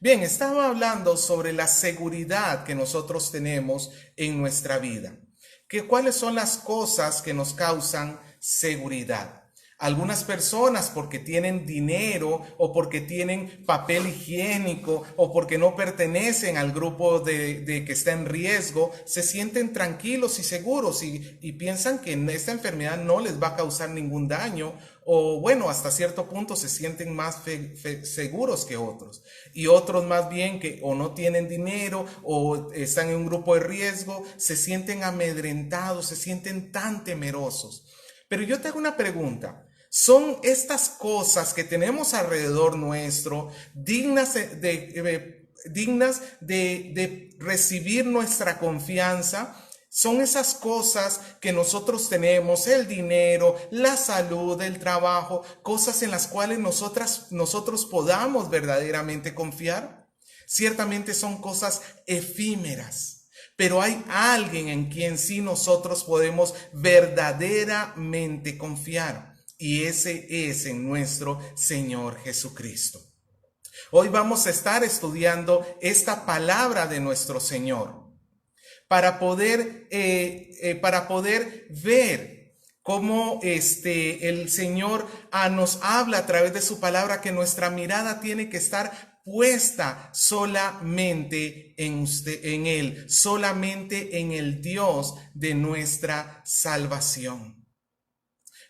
Bien, estaba hablando sobre la seguridad que nosotros tenemos en nuestra vida. ¿Cuáles son las cosas que nos causan seguridad? Algunas personas porque tienen dinero o porque tienen papel higiénico o porque no pertenecen al grupo de que está en riesgo, se sienten tranquilos y seguros y piensan que esta enfermedad no les va a causar ningún daño o bueno, hasta cierto punto se sienten más seguros que otros. Y otros más bien que o no tienen dinero o están en un grupo de riesgo, se sienten amedrentados, se sienten tan temerosos. Pero yo te hago una pregunta. ¿Son estas cosas que tenemos alrededor nuestro dignas de recibir nuestra confianza? Son esas cosas que nosotros tenemos, el dinero, la salud, el trabajo, cosas en las cuales nosotros podamos verdaderamente confiar. Ciertamente son cosas efímeras, pero hay alguien en quien sí nosotros podemos verdaderamente confiar. Y ese es en nuestro Señor Jesucristo. Hoy vamos a estar estudiando esta palabra de nuestro Señor para poder ver cómo el Señor nos habla a través de su palabra que nuestra mirada tiene que estar puesta solamente en Él, solamente en el Dios de nuestra salvación.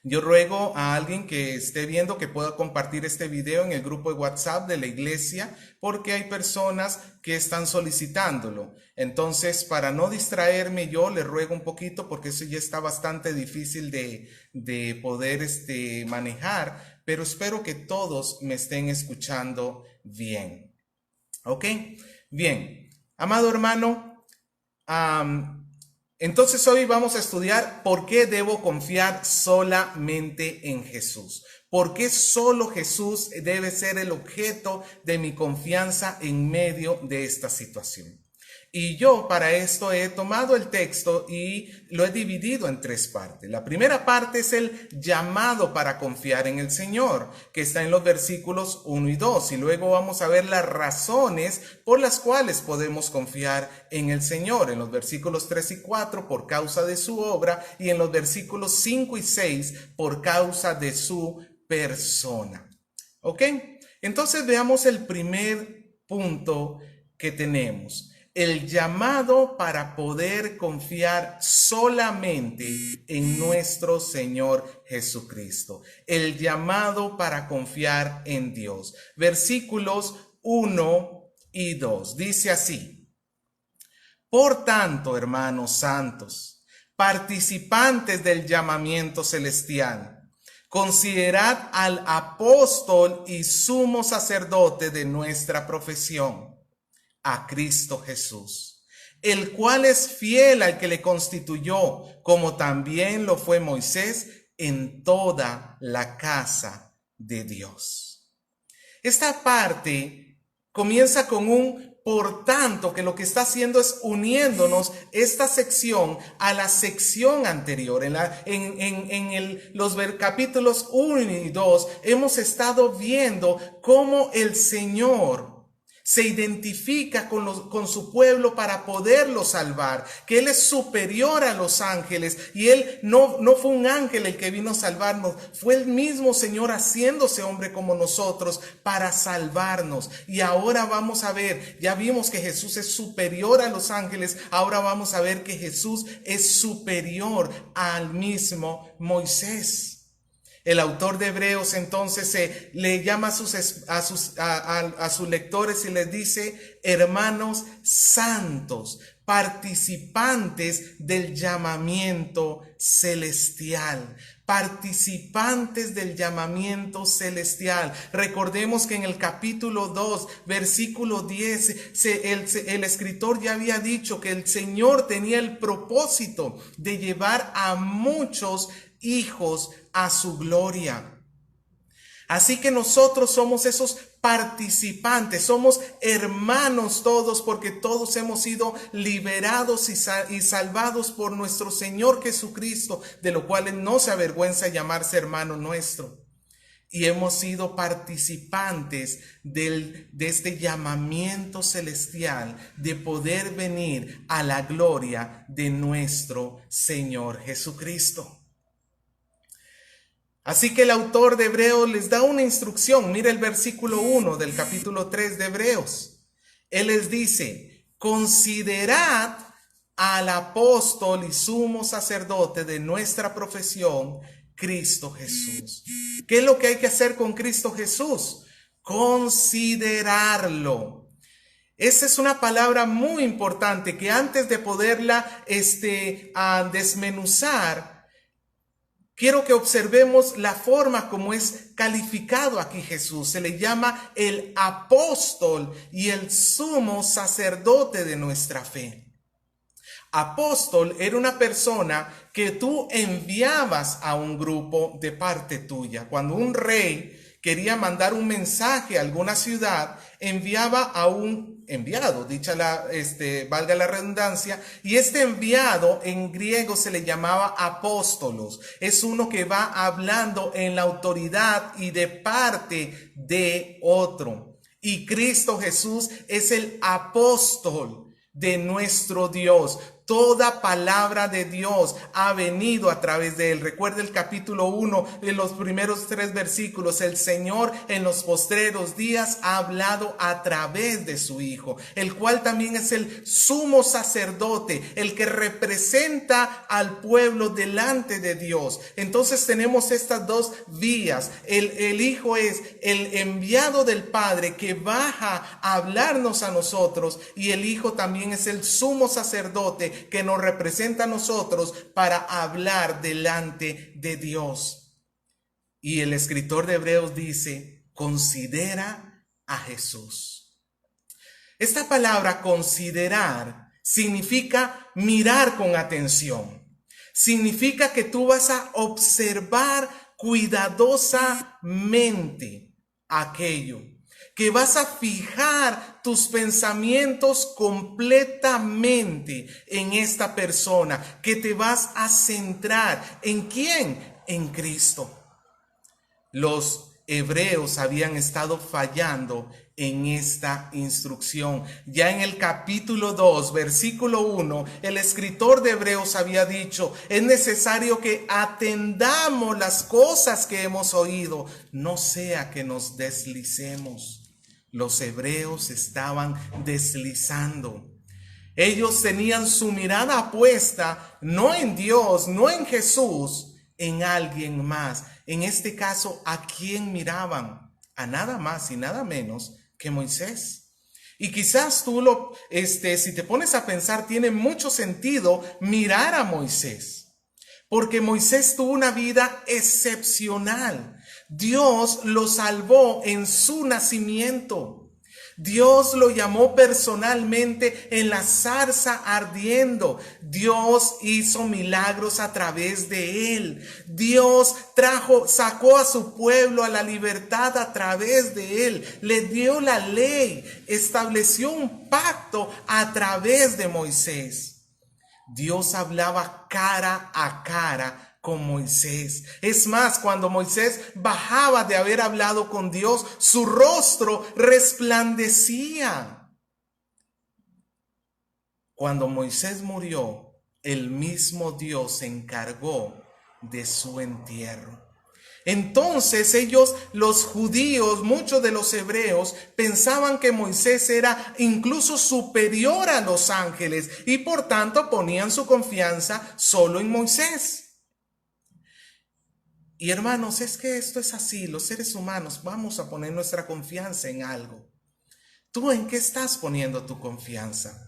Yo ruego a alguien que esté viendo que pueda compartir este video en el grupo de WhatsApp de la iglesia, porque hay personas que están solicitándolo. Entonces, para no distraerme, yo le ruego un poquito, porque eso ya está bastante difícil de poder manejar, pero espero que todos me estén escuchando bien. ¿Ok? Bien. Amado hermano, entonces hoy vamos a estudiar por qué debo confiar solamente en Jesús. ¿Por qué solo Jesús debe ser el objeto de mi confianza en medio de esta situación? Y yo para esto he tomado el texto y lo he dividido en tres partes. La primera parte es el llamado para confiar en el Señor, que está en los versículos 1 y 2. Y luego vamos a ver las razones por las cuales podemos confiar en el Señor. En los versículos 3 y 4 por causa de su obra y en los versículos 5 y 6 por causa de su persona. ¿Ok? Entonces veamos el primer punto que tenemos. El llamado para poder confiar solamente en nuestro Señor Jesucristo. El llamado para confiar en Dios. Versículos 1 y 2. Dice así: Por tanto, hermanos santos, participantes del llamamiento celestial, considerad al apóstol y sumo sacerdote de nuestra profesión, a Cristo Jesús, el cual es fiel al que le constituyó, como también lo fue Moisés en toda la casa de Dios. Esta parte comienza con un por tanto, que lo que está haciendo es uniéndonos esta sección a la sección anterior. Los capítulos 1 y 2 hemos estado viendo cómo el Señor se identifica con su pueblo para poderlo salvar, que Él es superior a los ángeles y Él no fue un ángel el que vino a salvarnos, fue el mismo Señor haciéndose hombre como nosotros para salvarnos. Y ahora vamos a ver, ya vimos que Jesús es superior a los ángeles, ahora vamos a ver que Jesús es superior al mismo Moisés. El autor de Hebreos entonces le llama a sus lectores y les dice: hermanos santos, participantes del llamamiento celestial. Participantes del llamamiento celestial. Recordemos que en el capítulo 2, versículo 10, el escritor ya había dicho que el Señor tenía el propósito de llevar a muchos hijos a su gloria. Así que nosotros somos esos participantes, somos hermanos todos, porque todos hemos sido liberados y salvados por nuestro Señor Jesucristo, de lo cual Él no se avergüenza de llamarse hermano nuestro. y hemos sido participantes de este llamamiento celestial de poder venir a la gloria de nuestro Señor Jesucristo. Así que el autor de Hebreos les da una instrucción. Mira el versículo 1 del capítulo 3 de Hebreos. Él les dice: considerad al apóstol y sumo sacerdote de nuestra profesión, Cristo Jesús. ¿Qué es lo que hay que hacer con Cristo Jesús? Considerarlo. Esa es una palabra muy importante que antes de poderla desmenuzar, quiero que observemos la forma como es calificado aquí Jesús. Se le llama el apóstol y el sumo sacerdote de nuestra fe. Apóstol era una persona que tú enviabas a un grupo de parte tuya. Cuando un rey quería mandar un mensaje a alguna ciudad, enviaba a un enviado, valga la redundancia, y este enviado en griego se le llamaba apóstolos. Es uno que va hablando en la autoridad y de parte de otro. Y Cristo Jesús es el apóstol de nuestro Dios. Toda palabra de Dios ha venido a través de él. Recuerda el capítulo 1 de los primeros 3 versículos. El Señor en los postreros días ha hablado a través de su Hijo, el cual también es el sumo sacerdote, el que representa al pueblo delante de Dios. Entonces tenemos estas dos vías. El Hijo es el enviado del Padre que baja a hablarnos a nosotros, y el Hijo también es el sumo sacerdote que nos representa a nosotros para hablar delante de Dios. Y el escritor de Hebreos dice: considera a Jesús. Esta palabra considerar significa mirar con atención. Significa que tú vas a observar cuidadosamente aquello, que vas a fijar tus pensamientos completamente en esta persona, que te vas a centrar. ¿En quién? En Cristo. Los hebreos habían estado fallando en esta instrucción. Ya en el capítulo 2, versículo 1, el escritor de Hebreos había dicho: es necesario que atendamos las cosas que hemos oído, no sea que nos deslicemos. Los hebreos estaban deslizando. Ellos tenían su mirada puesta no en Dios, no en Jesús, en alguien más. En este caso, ¿a quién miraban? A nada más y nada menos que Moisés. Y quizás tú si te pones a pensar, tiene mucho sentido mirar a Moisés, porque Moisés tuvo una vida excepcional. Dios lo salvó en su nacimiento. Dios lo llamó personalmente en la zarza ardiendo. Dios hizo milagros a través de él. Dios sacó a su pueblo a la libertad a través de él. Le dio la ley, estableció un pacto a través de Moisés. Dios hablaba cara a cara con Moisés. Es más, cuando Moisés bajaba de haber hablado con Dios, su rostro resplandecía. Cuando Moisés murió, el mismo Dios se encargó de su entierro. Entonces ellos, los judíos, muchos de los hebreos, pensaban que Moisés era incluso superior a los ángeles y por tanto ponían su confianza solo en Moisés. Y hermanos, es que esto es así. Los seres humanos vamos a poner nuestra confianza en algo. ¿Tú en qué estás poniendo tu confianza?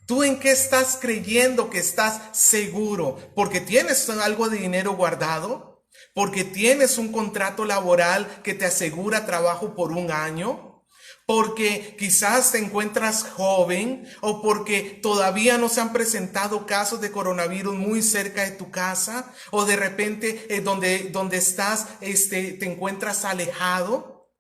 ¿Tú en qué estás creyendo que estás seguro? ¿Porque tienes algo de dinero guardado? ¿Porque tienes un contrato laboral que te asegura trabajo por 1 año? ¿Porque quizás te encuentras joven? ¿O porque todavía no se han presentado casos de coronavirus muy cerca de tu casa? ¿O de repente donde estás te encuentras alejado?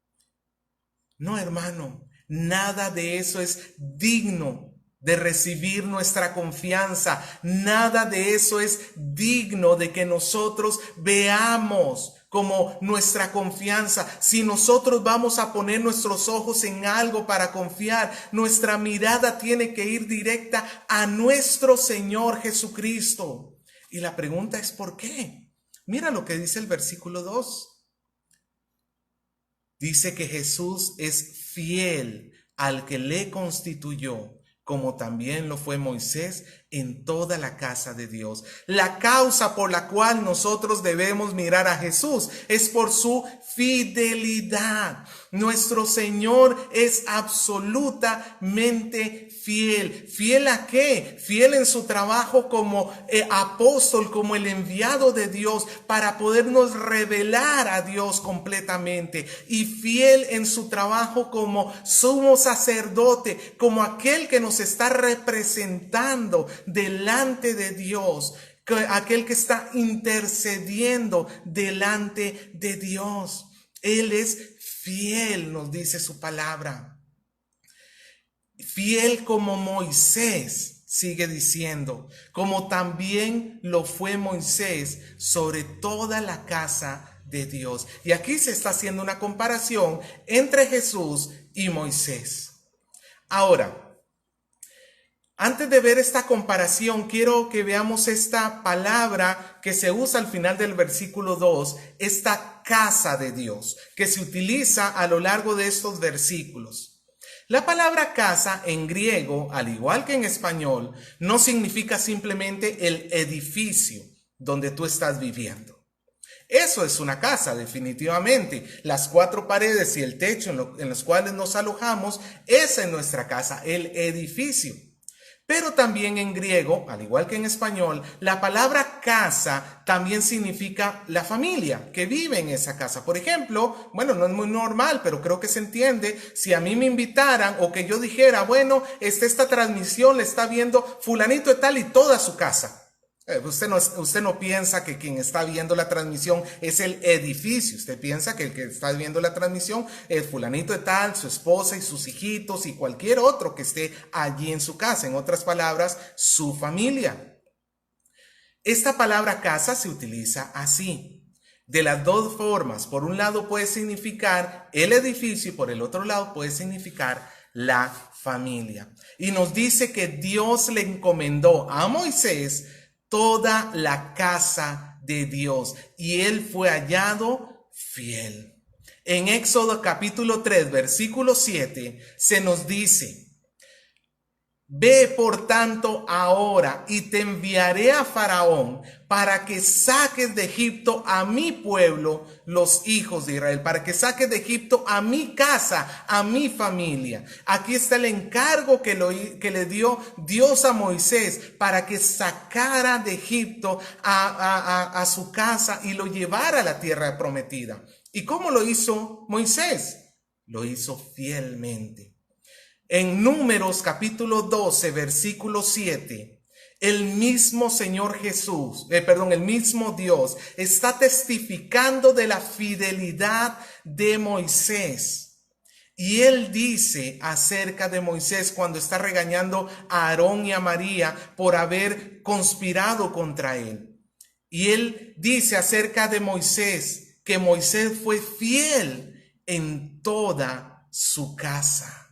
No, hermano, nada de eso es digno de recibir nuestra confianza. Nada de eso es digno de que nosotros veamos como nuestra confianza. Si nosotros vamos a poner nuestros ojos en algo para confiar, nuestra mirada tiene que ir directa a nuestro Señor Jesucristo. Y la pregunta es ¿por qué? Mira lo que dice el versículo 2. Dice que Jesús es fiel al que le constituyó, como también lo fue Moisés en toda la casa de Dios. La causa por la cual nosotros debemos mirar a Jesús es por su fidelidad. Nuestro Señor es absolutamente fiel. ¿Fiel a qué? Fiel en su trabajo como apóstol, como el enviado de Dios para podernos revelar a Dios completamente. Y fiel en su trabajo como sumo sacerdote, como aquel que nos está representando delante de Dios, aquel que está intercediendo delante de Dios. Él es fiel, nos dice su palabra. Fiel como Moisés, sigue diciendo, como también lo fue Moisés sobre toda la casa de Dios. Y aquí se está haciendo una comparación entre Jesús y Moisés. Ahora, antes de ver esta comparación, quiero que veamos esta palabra que se usa al final del versículo 2, esta casa de Dios, que se utiliza a lo largo de estos versículos. La palabra casa en griego, al igual que en español, no significa simplemente el edificio donde tú estás viviendo. Eso es una casa, definitivamente. Las 4 paredes y el techo en los cuales nos alojamos, esa es nuestra casa, el edificio. Pero también en griego, al igual que en español, la palabra casa también significa la familia que vive en esa casa. Por ejemplo, bueno, no es muy normal, pero creo que se entiende. Si a mí me invitaran o que yo dijera, bueno, esta transmisión la está viendo fulanito de tal y toda su casa. Usted no piensa que quien está viendo la transmisión es el edificio. Usted piensa que el que está viendo la transmisión es fulanito de tal, su esposa y sus hijitos y cualquier otro que esté allí en su casa. En otras palabras, su familia. Esta palabra casa se utiliza así, de las dos formas. Por un lado puede significar el edificio y por el otro lado puede significar la familia. Y nos dice que Dios le encomendó a Moisés toda la casa de Dios y él fue hallado fiel. En Éxodo capítulo 3, versículo 7 se nos dice: Ve por tanto ahora y te enviaré a Faraón para que saques de Egipto a mi pueblo, los hijos de Israel, para que saques de Egipto a mi casa, a mi familia. Aquí está el encargo que le dio Dios a Moisés para que sacara de Egipto a su casa y lo llevara a la tierra prometida. ¿Y cómo lo hizo Moisés? Lo hizo fielmente. En Números capítulo 12, versículo 7, el mismo Señor Jesús, el mismo Dios está testificando de la fidelidad de Moisés. Y él dice acerca de Moisés cuando está regañando a Aarón y a María por haber conspirado contra él. Y él dice acerca de Moisés que Moisés fue fiel en toda su casa.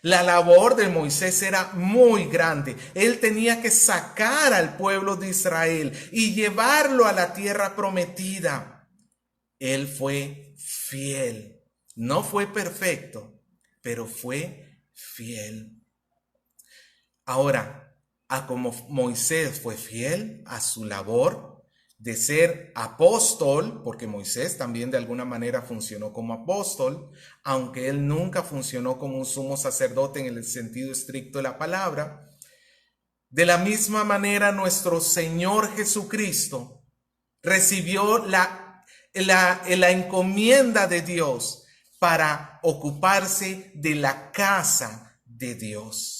La labor de Moisés era muy grande. Él tenía que sacar al pueblo de Israel y llevarlo a la tierra prometida. Él fue fiel. No fue perfecto, pero fue fiel. Ahora, como Moisés fue fiel a su labor de ser apóstol, porque Moisés también de alguna manera funcionó como apóstol, aunque él nunca funcionó como un sumo sacerdote en el sentido estricto de la palabra. De la misma manera, nuestro Señor Jesucristo recibió la encomienda de Dios para ocuparse de la casa de Dios.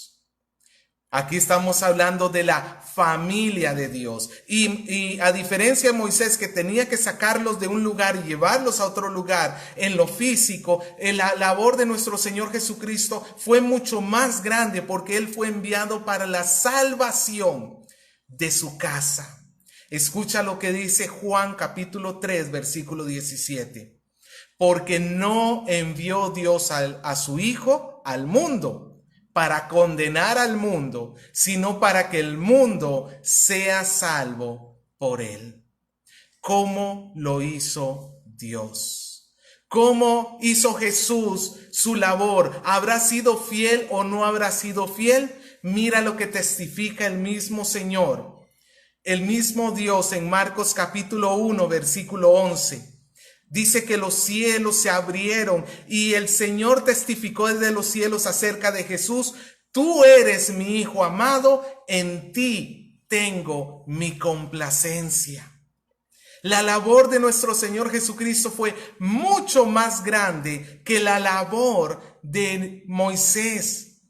Aquí estamos hablando de la familia de Dios. Y a diferencia de Moisés, que tenía que sacarlos de un lugar y llevarlos a otro lugar en lo físico, la labor de nuestro Señor Jesucristo fue mucho más grande porque Él fue enviado para la salvación de su casa. Escucha lo que dice Juan capítulo 3, versículo 17. Porque no envió Dios a su Hijo al mundo para condenar al mundo, sino para que el mundo sea salvo por él. ¿Cómo lo hizo Dios? ¿Cómo hizo Jesús su labor? ¿Habrá sido fiel o no habrá sido fiel? Mira lo que testifica el mismo Señor, el mismo Dios en Marcos capítulo 1, versículo 11. Dice que los cielos se abrieron y el Señor testificó desde los cielos acerca de Jesús. Tú eres mi Hijo amado, en ti tengo mi complacencia. La labor de nuestro Señor Jesucristo fue mucho más grande que la labor de Moisés.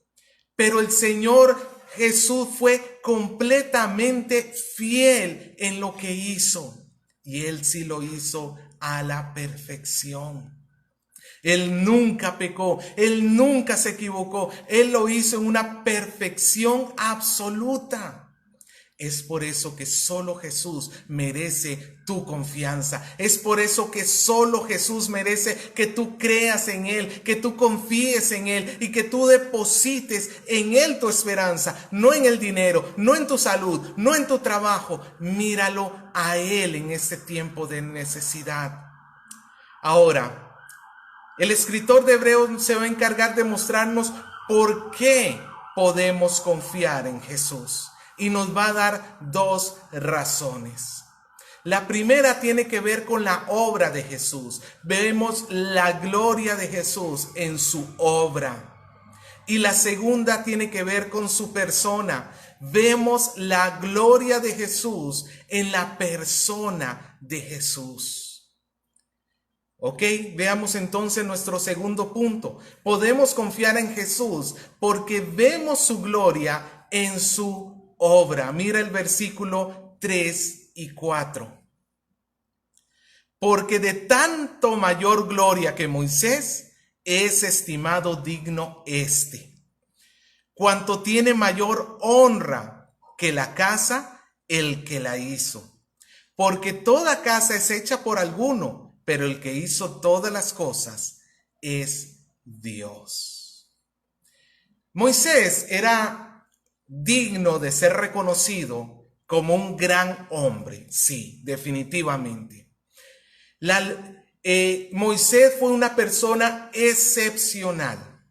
Pero el Señor Jesús fue completamente fiel en lo que hizo. Y Él sí lo hizo a la perfección. Él nunca pecó, Él nunca se equivocó, Él lo hizo en una perfección absoluta. Es por eso que solo Jesús merece tu confianza. Es por eso que solo Jesús merece que tú creas en Él, que tú confíes en Él y que tú deposites en Él tu esperanza, no en el dinero, no en tu salud, no en tu trabajo. Míralo a Él en este tiempo de necesidad. Ahora, el escritor de Hebreos se va a encargar de mostrarnos por qué podemos confiar en Jesús. Y nos va a dar dos razones. La primera tiene que ver con la obra de Jesús. Vemos la gloria de Jesús en su obra. Y la segunda tiene que ver con su persona. Vemos la gloria de Jesús en la persona de Jesús. Ok, veamos entonces nuestro segundo punto. Podemos confiar en Jesús porque vemos su gloria en su obra. Mira el versículo 3 y 4. Porque de tanto mayor gloria que Moisés es estimado digno cuanto tiene mayor honra que la casa el que la hizo. Porque toda casa es hecha por alguno, pero el que hizo todas las cosas es Dios. Moisés era digno de ser reconocido como un gran hombre, sí, definitivamente. Moisés fue una persona excepcional,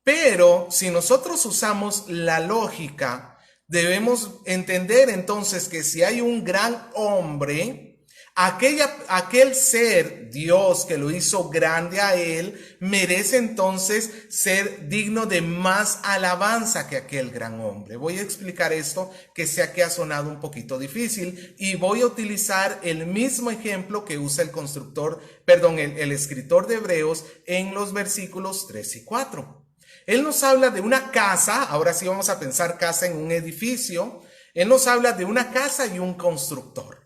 pero si nosotros usamos la lógica, debemos entender entonces que si hay un gran hombre, aquel ser, Dios, que lo hizo grande a él, merece entonces ser digno de más alabanza que aquel gran hombre. Voy a explicar esto, que sé que ha sonado un poquito difícil, y voy a utilizar el mismo ejemplo que usa el escritor de Hebreos en los versículos 3 y 4. Él nos habla de una casa, ahora sí vamos a pensar casa en un edificio. Él nos habla de una casa y un constructor.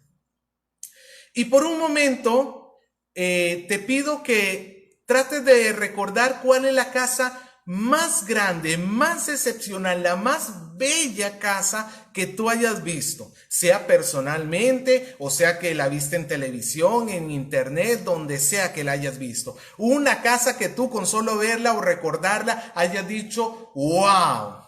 Y por un momento te pido que trates de recordar cuál es la casa más grande, más excepcional, la más bella casa que tú hayas visto, sea personalmente o sea que la viste en televisión, en internet, donde sea que la hayas visto. Una casa que tú con solo verla o recordarla hayas dicho, wow.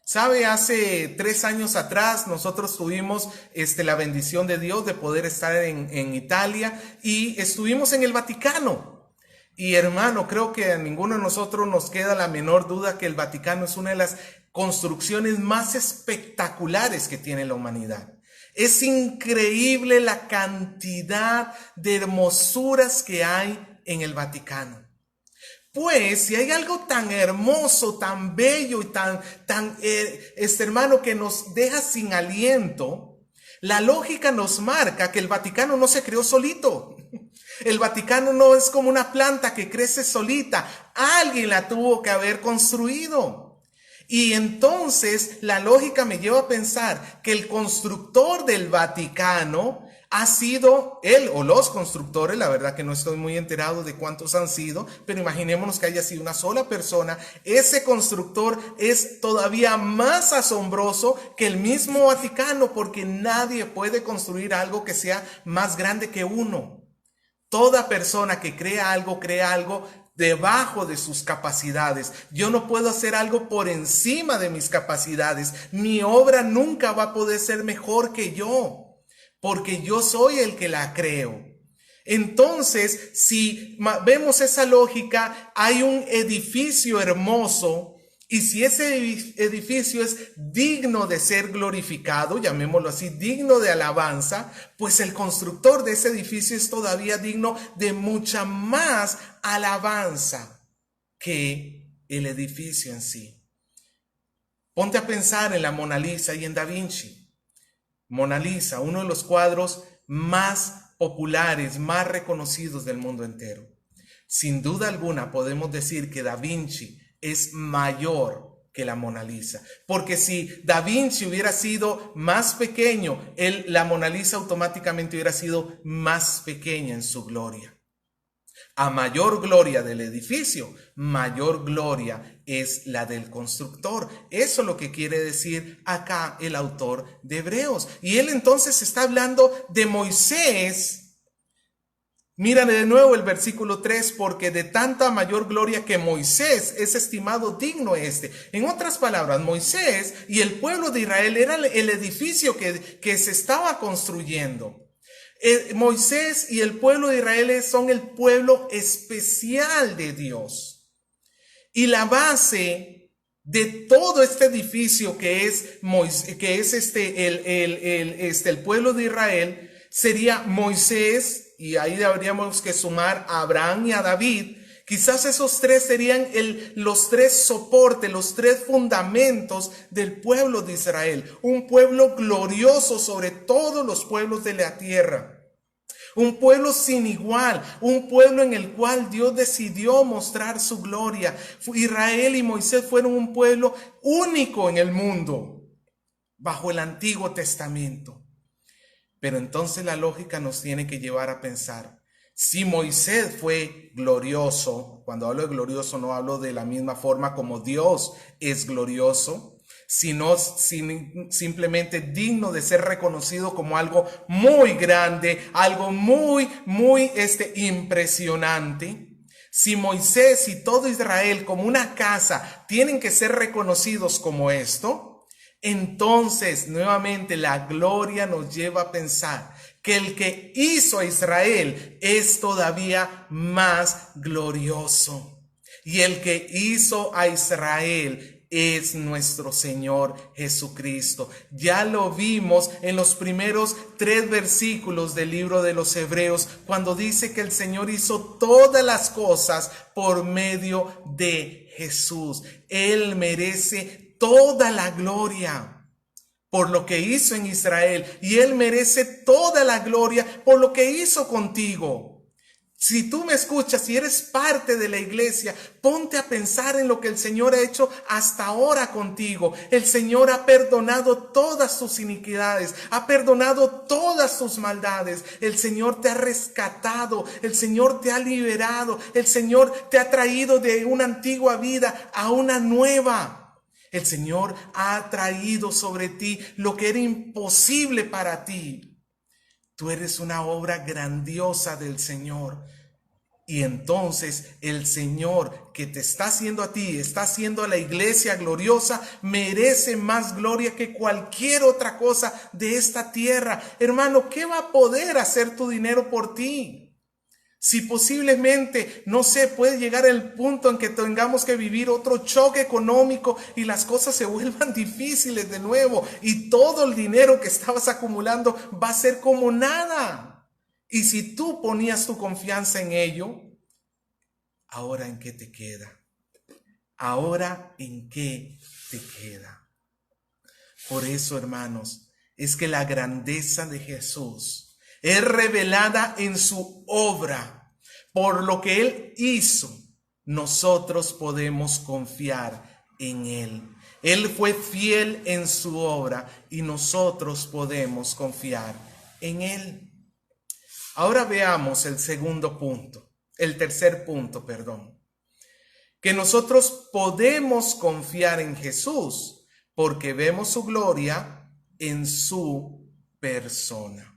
¿Sabe? Hace 3 años atrás nosotros tuvimos la bendición de Dios de poder estar en Italia y estuvimos en el Vaticano. Y hermano, creo que a ninguno de nosotros nos queda la menor duda que el Vaticano es una de las construcciones más espectaculares que tiene la humanidad. Es increíble la cantidad de hermosuras que hay en el Vaticano. Pues si hay algo tan hermoso, tan bello y tan hermano, que nos deja sin aliento, la lógica nos marca que el Vaticano no se creó solito. El Vaticano no es como una planta que crece solita. Alguien la tuvo que haber construido. Y entonces la lógica me lleva a pensar que el constructor del Vaticano Ha sido él o los constructores, la verdad que no estoy muy enterado de cuántos han sido, pero imaginémonos que haya sido una sola persona. Ese constructor es todavía más asombroso que el mismo Vaticano, porque nadie puede construir algo que sea más grande que uno. Toda persona que crea algo debajo de sus capacidades. Yo no puedo hacer algo por encima de mis capacidades. Mi obra nunca va a poder ser mejor que yo, porque yo soy el que la creo. Entonces, si vemos esa lógica, hay un edificio hermoso, y si ese edificio es digno de ser glorificado, llamémoslo así, digno de alabanza, pues el constructor de ese edificio es todavía digno de mucha más alabanza que el edificio en sí. Ponte a pensar en la Mona Lisa y en Da Vinci. Mona Lisa, uno de los cuadros más populares, más reconocidos del mundo entero. Sin duda alguna podemos decir que Da Vinci es mayor que la Mona Lisa, porque si Da Vinci hubiera sido más pequeño, la Mona Lisa automáticamente hubiera sido más pequeña en su gloria. A mayor gloria del edificio, mayor gloria es la del constructor. Eso es lo que quiere decir acá el autor de Hebreos. Y él entonces está hablando de Moisés. Mira de nuevo el versículo 3, porque de tanta mayor gloria que Moisés es estimado digno este. En otras palabras, Moisés y el pueblo de Israel eran el edificio que se estaba construyendo. Moisés y el pueblo de Israel son el pueblo especial de Dios. Y la base de todo este edificio que es el pueblo de Israel sería Moisés, y ahí habríamos que sumar a Abraham y a David. Quizás esos tres serían los tres soportes, los tres fundamentos del pueblo de Israel. Un pueblo glorioso sobre todos los pueblos de la tierra. Un pueblo sin igual, un pueblo en el cual Dios decidió mostrar su gloria. Israel y Moisés fueron un pueblo único en el mundo, bajo el Antiguo Testamento. Pero entonces la lógica nos tiene que llevar a pensar, si Moisés fue glorioso, cuando hablo de glorioso no hablo de la misma forma como Dios es glorioso, sino simplemente digno de ser reconocido como algo muy grande, algo muy impresionante. Si Moisés y todo Israel como una casa tienen que ser reconocidos como esto, entonces nuevamente la gloria nos lleva a pensar que el que hizo a Israel es todavía más glorioso. Y el que hizo a Israel es nuestro Señor Jesucristo. Ya lo vimos en los primeros 3 versículos del libro de los Hebreos, cuando dice que el Señor hizo todas las cosas por medio de Jesús. Él merece toda la gloria por lo que hizo en Israel, y Él merece toda la gloria por lo que hizo contigo. Si tú me escuchas, si eres parte de la iglesia, ponte a pensar en lo que el Señor ha hecho hasta ahora contigo. El Señor ha perdonado todas tus iniquidades, ha perdonado todas tus maldades. El Señor te ha rescatado, el Señor te ha liberado, el Señor te ha traído de una antigua vida a una nueva. El Señor ha traído sobre ti lo que era imposible para ti. Tú eres una obra grandiosa del Señor. Y entonces el Señor que te está haciendo a ti, está haciendo a la iglesia gloriosa, merece más gloria que cualquier otra cosa de esta tierra. Hermano, ¿qué va a poder hacer tu dinero por ti? Si posiblemente, no sé, puede llegar el punto en que tengamos que vivir otro choque económico y las cosas se vuelvan difíciles de nuevo y todo el dinero que estabas acumulando va a ser como nada. Y si tú ponías tu confianza en ello, ¿ahora en qué te queda? ¿Ahora en qué te queda? Por eso, hermanos, es que la grandeza de Jesús es revelada en su obra. Por lo que Él hizo, nosotros podemos confiar en Él. Él fue fiel en su obra y nosotros podemos confiar en Él. Ahora veamos el tercer punto, que nosotros podemos confiar en Jesús porque vemos su gloria en su persona.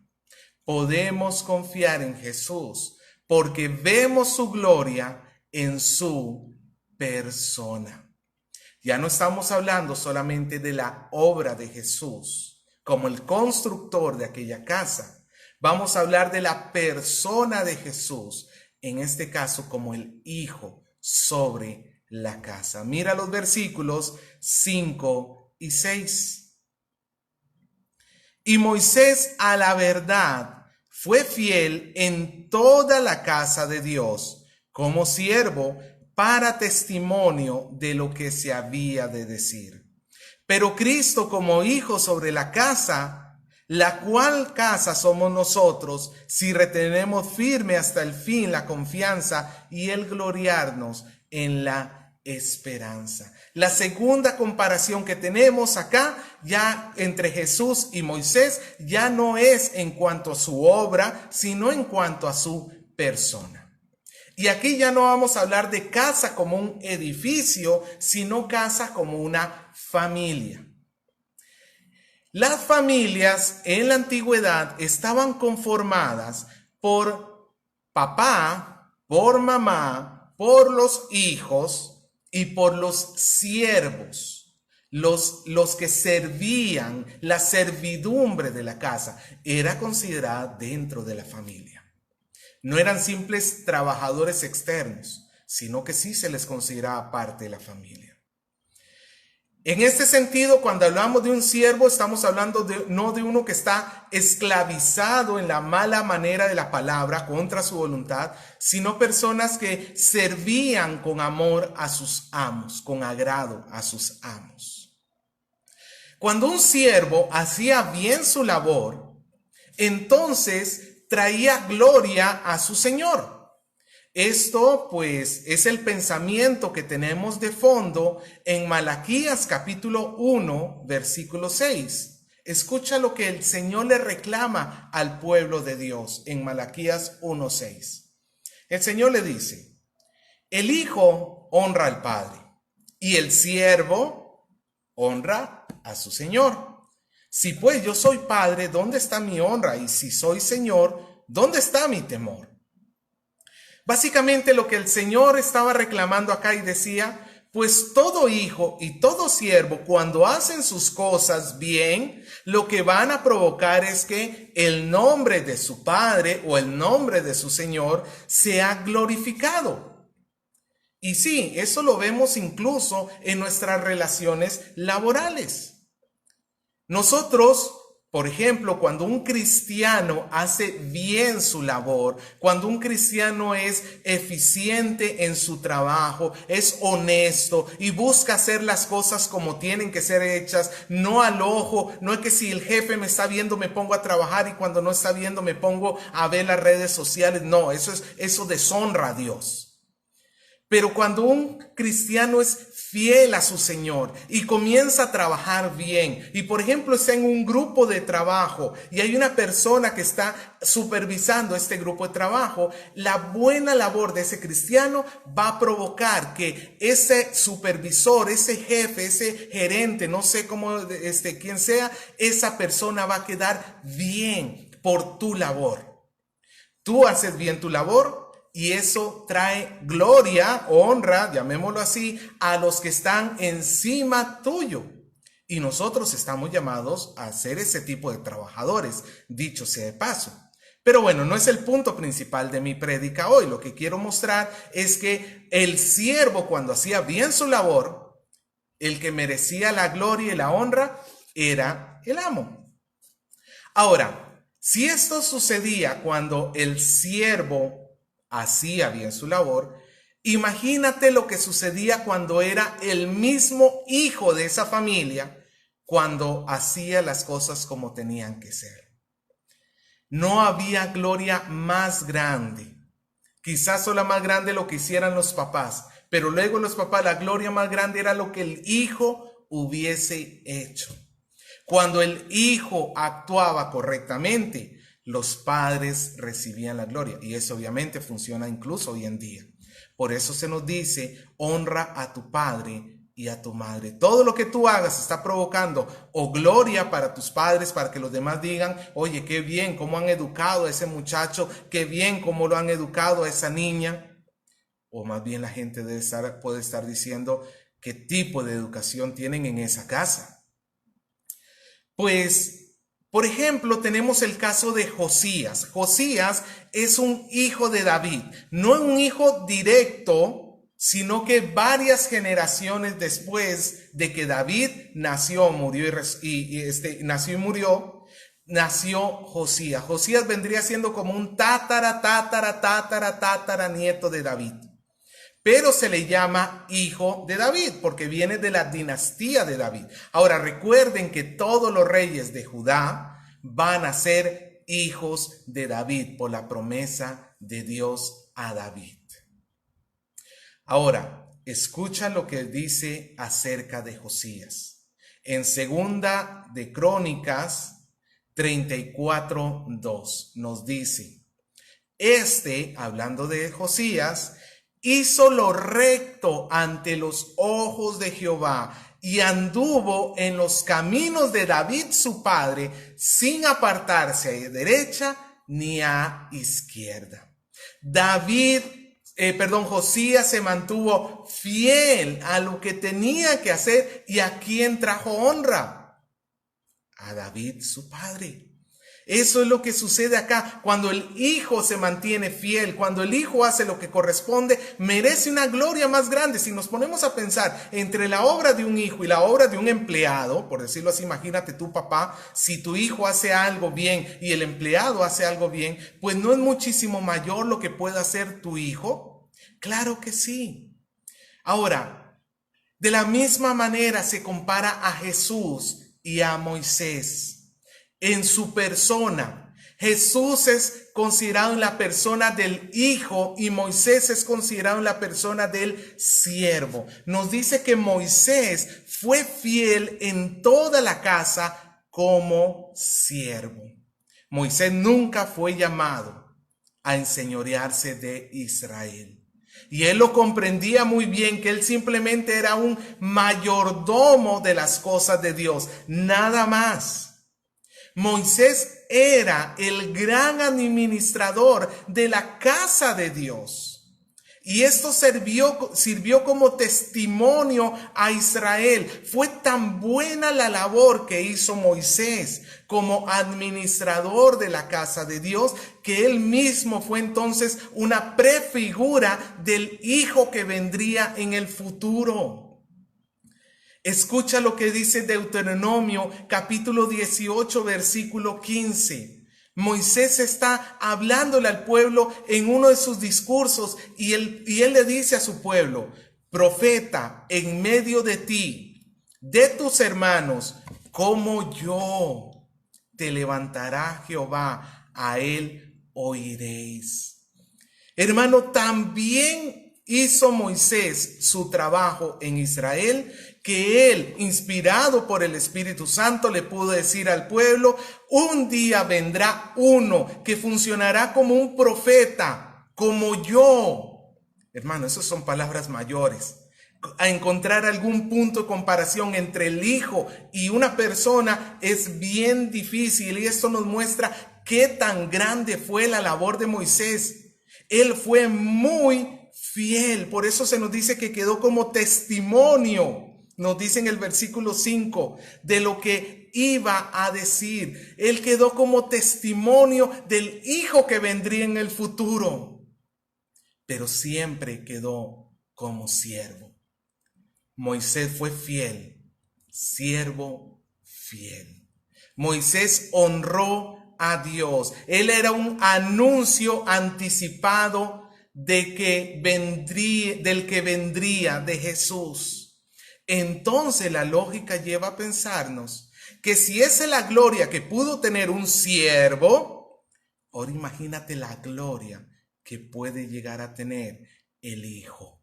Podemos confiar en Jesús porque vemos su gloria en su persona. Ya no estamos hablando solamente de la obra de Jesús como el constructor de aquella casa. Vamos a hablar de la persona de Jesús, en este caso como el Hijo sobre la casa. Mira los versículos 5 y 6. Y Moisés a la verdad fue fiel en toda la casa de Dios como siervo para testimonio de lo que se había de decir. Pero Cristo como Hijo sobre la casa, la cual casa somos nosotros, si retenemos firme hasta el fin la confianza y el gloriarnos en la esperanza. La segunda comparación que tenemos acá, ya entre Jesús y Moisés, ya no es en cuanto a su obra, sino en cuanto a su persona. Y aquí ya no vamos a hablar de casa como un edificio, sino casa como una familia. Las familias en la antigüedad estaban conformadas por papá, por mamá, por los hijos y por los siervos, los que servían, la servidumbre de la casa, era considerada dentro de la familia. No eran simples trabajadores externos, sino que sí se les consideraba parte de la familia. En este sentido, cuando hablamos de un siervo, estamos hablando no de uno que está esclavizado en la mala manera de la palabra contra su voluntad, sino personas que servían con amor a sus amos, con agrado a sus amos. Cuando un siervo hacía bien su labor, entonces traía gloria a su señor. Esto pues es el pensamiento que tenemos de fondo en Malaquías capítulo 1 versículo 6. Escucha lo que el Señor le reclama al pueblo de Dios en Malaquías 1:6. El Señor le dice: el hijo honra al padre y el siervo honra a su señor. Si pues yo soy padre, ¿dónde está mi honra? Y si soy señor, ¿dónde está mi temor? Básicamente lo que el Señor estaba reclamando acá y decía, pues todo hijo y todo siervo, cuando hacen sus cosas bien, lo que van a provocar es que el nombre de su padre o el nombre de su Señor sea glorificado. Y sí, eso lo vemos incluso en nuestras relaciones laborales. Nosotros, por ejemplo, cuando un cristiano hace bien su labor, cuando un cristiano es eficiente en su trabajo, es honesto y busca hacer las cosas como tienen que ser hechas, no al ojo, no es que si el jefe me está viendo me pongo a trabajar y cuando no está viendo me pongo a ver las redes sociales, no, eso deshonra a Dios. Pero cuando un cristiano es fiel a su Señor y comienza a trabajar bien, y por ejemplo está en un grupo de trabajo y hay una persona que está supervisando este grupo de trabajo, la buena labor de ese cristiano va a provocar que ese supervisor, ese jefe, ese gerente, no sé cómo, quién sea, esa persona va a quedar bien por tu labor. Tú haces bien tu labor, y eso trae gloria, honra, llamémoslo así, a los que están encima tuyo. Y nosotros estamos llamados a ser ese tipo de trabajadores, dicho sea de paso. Pero bueno, no es el punto principal de mi prédica hoy. Lo que quiero mostrar es que el siervo, cuando hacía bien su labor, el que merecía la gloria y la honra era el amo. Ahora, si esto sucedía cuando el siervo hacía bien su labor, imagínate lo que sucedía cuando era el mismo hijo de esa familia, cuando hacía las cosas como tenían que ser. No había gloria más grande. Quizás solo más grande lo que hicieran los papás, pero luego los papás, la gloria más grande era lo que el hijo hubiese hecho. Cuando el hijo actuaba correctamente, Los padres recibían la gloria y eso obviamente funciona incluso hoy en día. Por eso se nos dice, honra a tu padre y a tu madre. Todo lo que tú hagas está provocando o gloria para tus padres, para que los demás digan, oye, qué bien, cómo han educado a ese muchacho, qué bien, cómo lo han educado a esa niña. O más bien la gente puede estar diciendo qué tipo de educación tienen en esa casa. Pues, por ejemplo, tenemos el caso de Josías. Josías es un hijo de David, no un hijo directo, sino que varias generaciones después de que David nació, nació y murió, nació Josías. Josías vendría siendo como un tatara nieto de David. Pero se le llama hijo de David porque viene de la dinastía de David. Ahora recuerden que todos los reyes de Judá van a ser hijos de David por la promesa de Dios a David. Ahora, escucha lo que dice acerca de Josías. En Segunda de Crónicas 34:2 nos dice, hablando de Josías, hizo lo recto ante los ojos de Jehová y anduvo en los caminos de David su padre, sin apartarse a derecha ni a izquierda. Josías se mantuvo fiel a lo que tenía que hacer. ¿Y a quién trajo honra? A David su padre. Eso es lo que sucede acá. Cuando el hijo se mantiene fiel, cuando el hijo hace lo que corresponde, merece una gloria más grande. Si nos ponemos a pensar entre la obra de un hijo y la obra de un empleado, por decirlo así, imagínate tu papá, si tu hijo hace algo bien y el empleado hace algo bien, pues ¿no es muchísimo mayor lo que puede hacer tu hijo? Claro que sí. Ahora, de la misma manera se compara a Jesús y a Moisés. En su persona, Jesús es considerado en la persona del Hijo y Moisés es considerado en la persona del siervo. Nos dice que Moisés fue fiel en toda la casa como siervo. Moisés nunca fue llamado a enseñorearse de Israel. Y él lo comprendía muy bien, que él simplemente era un mayordomo de las cosas de Dios, nada más. Moisés era el gran administrador de la casa de Dios. Y esto sirvió como testimonio a Israel. Fue tan buena la labor que hizo Moisés como administrador de la casa de Dios, que él mismo fue entonces una prefigura del hijo que vendría en el futuro. Escucha lo que dice Deuteronomio capítulo 18 versículo 15. Moisés está hablándole al pueblo en uno de sus discursos y él le dice a su pueblo, profeta en medio de ti, de tus hermanos, como yo, te levantará Jehová, a él oiréis. Hermano, también hizo Moisés su trabajo en Israel, que él, inspirado por el Espíritu Santo, le pudo decir al pueblo, un día vendrá uno que funcionará como un profeta, como yo. Hermano, esas son palabras mayores. A encontrar algún punto de comparación entre el hijo y una persona es bien difícil, y esto nos muestra qué tan grande fue la labor de Moisés. Él fue muy fiel, por eso se nos dice que quedó como testimonio. Nos dice en el versículo 5 de lo que iba a decir. Él quedó como testimonio del hijo que vendría en el futuro, pero siempre quedó como siervo. Moisés fue fiel, siervo fiel. Moisés honró a Dios. Él era un anuncio anticipado del que vendría, de Jesús. Entonces la lógica lleva a pensarnos que si esa es la gloria que pudo tener un siervo, ahora imagínate la gloria que puede llegar a tener el Hijo.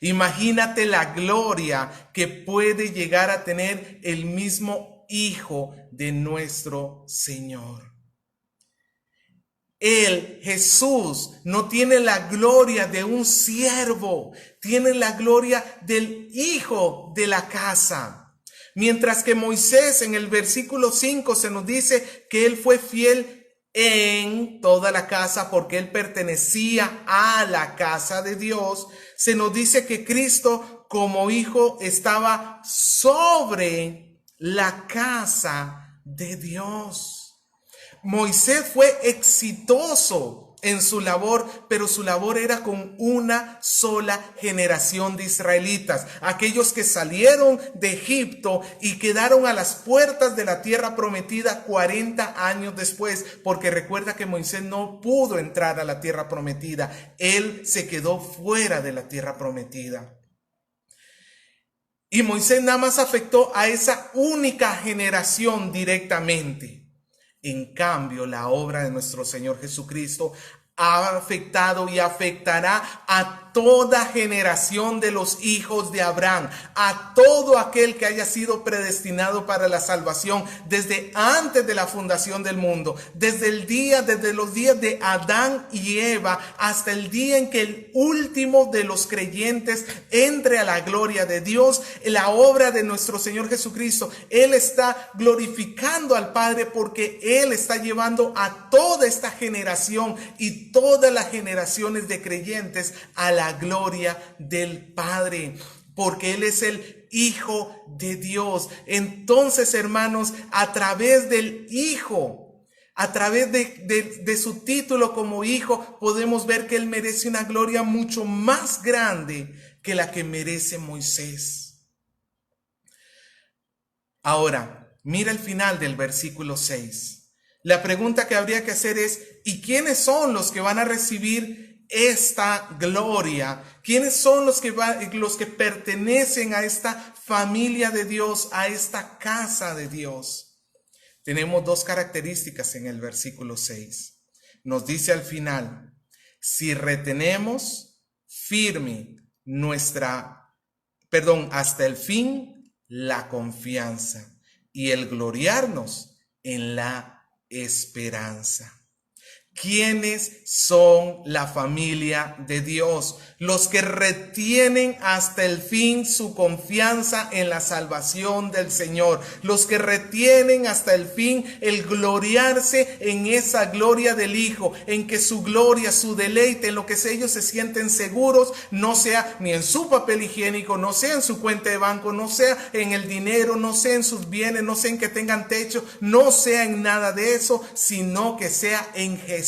Imagínate la gloria que puede llegar a tener el mismo Hijo de nuestro Señor. Él, Jesús, no tiene la gloria de un siervo, tiene la gloria del hijo de la casa. Mientras que Moisés en el versículo 5 se nos dice que él fue fiel en toda la casa porque él pertenecía a la casa de Dios, se nos dice que Cristo como hijo estaba sobre la casa de Dios. Moisés fue exitoso en su labor, pero su labor era con una sola generación de israelitas, aquellos que salieron de Egipto y quedaron a las puertas de la tierra prometida 40 años después, porque recuerda que Moisés no pudo entrar a la tierra prometida, él se quedó fuera de la tierra prometida. Y Moisés nada más afectó a esa única generación directamente. En cambio, la obra de nuestro Señor Jesucristo ha afectado y afectará a toda generación de los hijos de Abraham, a todo aquel que haya sido predestinado para la salvación desde antes de la fundación del mundo, desde los días de Adán y Eva hasta el día en que el último de los creyentes entre a la gloria de Dios. La obra de nuestro Señor Jesucristo, Él está glorificando al Padre porque Él está llevando a toda esta generación y todas las generaciones de creyentes a la gloria del Padre, porque Él es el Hijo de Dios. Entonces, hermanos, a través del Hijo, a través de su título como Hijo, podemos ver que Él merece una gloria mucho más grande que la que merece Moisés. Ahora, mira el final del versículo 6. La pregunta que habría que hacer es, ¿y quiénes son los que van a recibir esta gloria? ¿Quiénes son los que pertenecen a esta familia de Dios, a esta casa de Dios? Tenemos dos características en el versículo 6. Nos dice al final, si retenemos firme hasta el fin, la confianza y el gloriarnos en la esperanza. ¿Quiénes son la familia de Dios? Los que retienen hasta el fin su confianza en la salvación del Señor. Los que retienen hasta el fin el gloriarse en esa gloria del Hijo, en que su gloria, su deleite, en lo que ellos se sienten seguros, no sea ni en su papel higiénico, no sea en su cuenta de banco, no sea en el dinero, no sea en sus bienes, no sea en que tengan techo, no sea en nada de eso, sino que sea en Jesús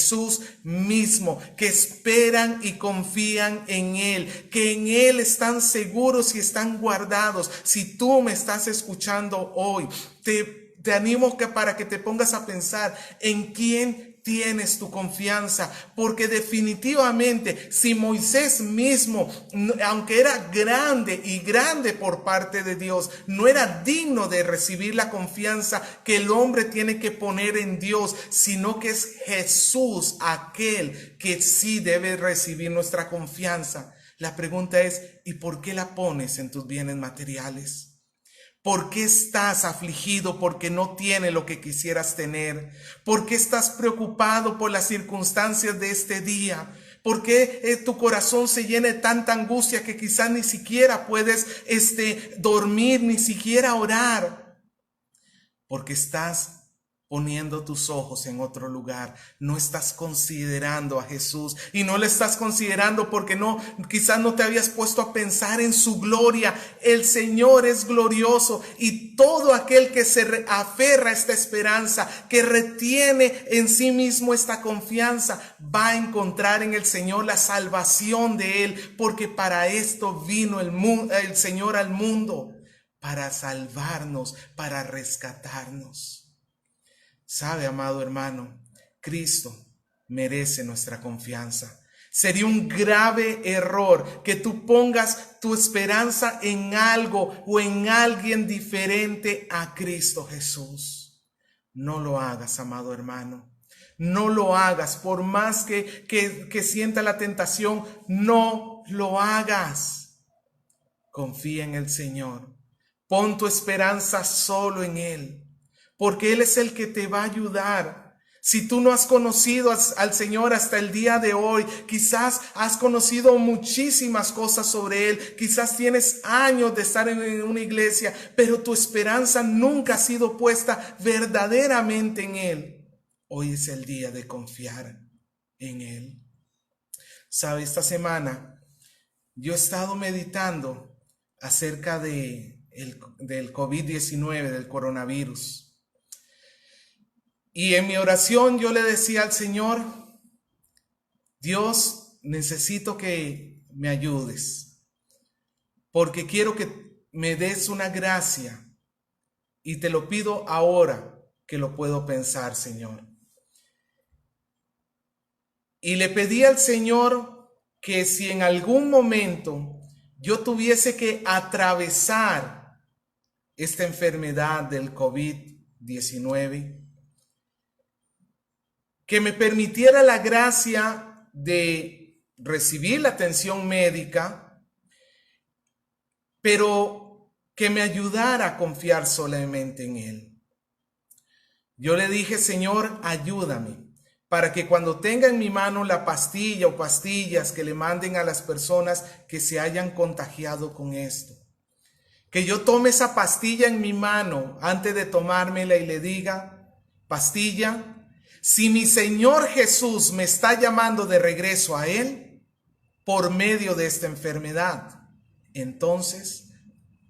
mismo, que esperan y confían en Él, que en Él están seguros y están guardados. Si tú me estás escuchando hoy, te animo para que te pongas a pensar en quién tienes tu confianza, porque definitivamente si Moisés mismo, aunque era grande por parte de Dios, no era digno de recibir la confianza que el hombre tiene que poner en Dios, sino que es Jesús aquel que sí debe recibir nuestra confianza. La pregunta es, ¿y por qué la pones en tus bienes materiales? ¿Por qué estás afligido porque no tienes lo que quisieras tener? ¿Por qué estás preocupado por las circunstancias de este día? ¿Por qué tu corazón se llena de tanta angustia que quizás ni siquiera puedes dormir, ni siquiera orar? Porque estás poniendo tus ojos en otro lugar, no estás considerando a Jesús, y no le estás considerando porque quizás no te habías puesto a pensar en su gloria. El Señor es glorioso, y todo aquel que se aferra a esta esperanza, que retiene en sí mismo esta confianza, va a encontrar en el Señor la salvación de Él, porque para esto vino el Señor al mundo, para salvarnos, para rescatarnos. Sabe, amado hermano, Cristo merece nuestra confianza. Sería un grave error que tú pongas tu esperanza en algo o en alguien diferente a Cristo Jesús. No lo hagas, amado hermano. No lo hagas, por más que sienta la tentación, no lo hagas. Confía en el Señor. Pon tu esperanza solo en Él, porque Él es el que te va a ayudar. Si tú no has conocido al Señor hasta el día de hoy, quizás has conocido muchísimas cosas sobre Él, quizás tienes años de estar en una iglesia, pero tu esperanza nunca ha sido puesta verdaderamente en Él. Hoy es el día de confiar en Él. ¿Sabe? Esta semana yo he estado meditando acerca del COVID-19, del coronavirus. Y en mi oración yo le decía al Señor, Dios, necesito que me ayudes, porque quiero que me des una gracia y te lo pido ahora que lo puedo pensar, Señor. Y le pedí al Señor que si en algún momento yo tuviese que atravesar esta enfermedad del COVID-19, que me permitiera la gracia de recibir la atención médica, pero que me ayudara a confiar solamente en Él. Yo le dije, Señor, ayúdame para que cuando tenga en mi mano la pastilla o pastillas que le manden a las personas que se hayan contagiado con esto, que yo tome esa pastilla en mi mano antes de tomármela y le diga, pastilla, si mi Señor Jesús me está llamando de regreso a Él por medio de esta enfermedad, entonces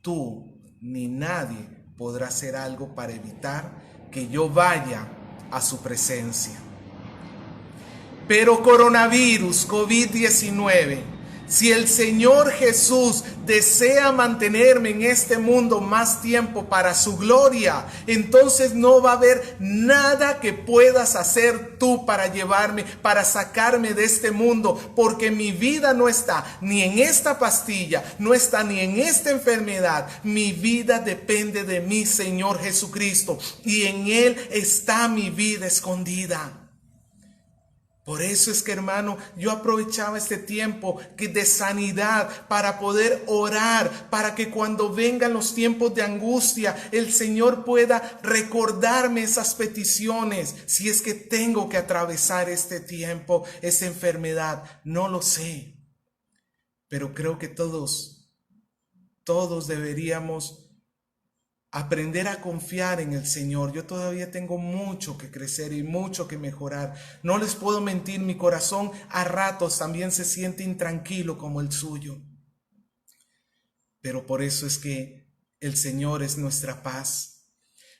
tú ni nadie podrá hacer algo para evitar que yo vaya a su presencia. Pero coronavirus, COVID-19, si el Señor Jesús desea mantenerme en este mundo más tiempo para su gloria, entonces no va a haber nada que puedas hacer tú para llevarme, para sacarme de este mundo, porque mi vida no está ni en esta pastilla, no está ni en esta enfermedad. Mi vida depende de mi Señor Jesucristo y en Él está mi vida escondida. Por eso es que, hermano, yo aprovechaba este tiempo de sanidad para poder orar, para que cuando vengan los tiempos de angustia, el Señor pueda recordarme esas peticiones. Si es que tengo que atravesar este tiempo, esta enfermedad, no lo sé. Pero creo que todos deberíamos aprender a confiar en el Señor. Yo todavía tengo mucho que crecer y mucho que mejorar. No les puedo mentir, mi corazón a ratos también se siente intranquilo como el suyo. Pero por eso es que el Señor es nuestra paz.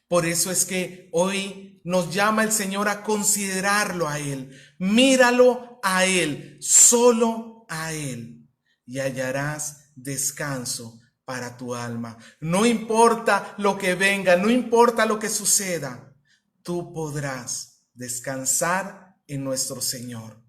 Por eso es que hoy nos llama el Señor a considerarlo a Él. Míralo a Él, solo a Él, y hallarás descanso para tu alma. No importa lo que venga, no importa lo que suceda, tú podrás descansar en nuestro Señor.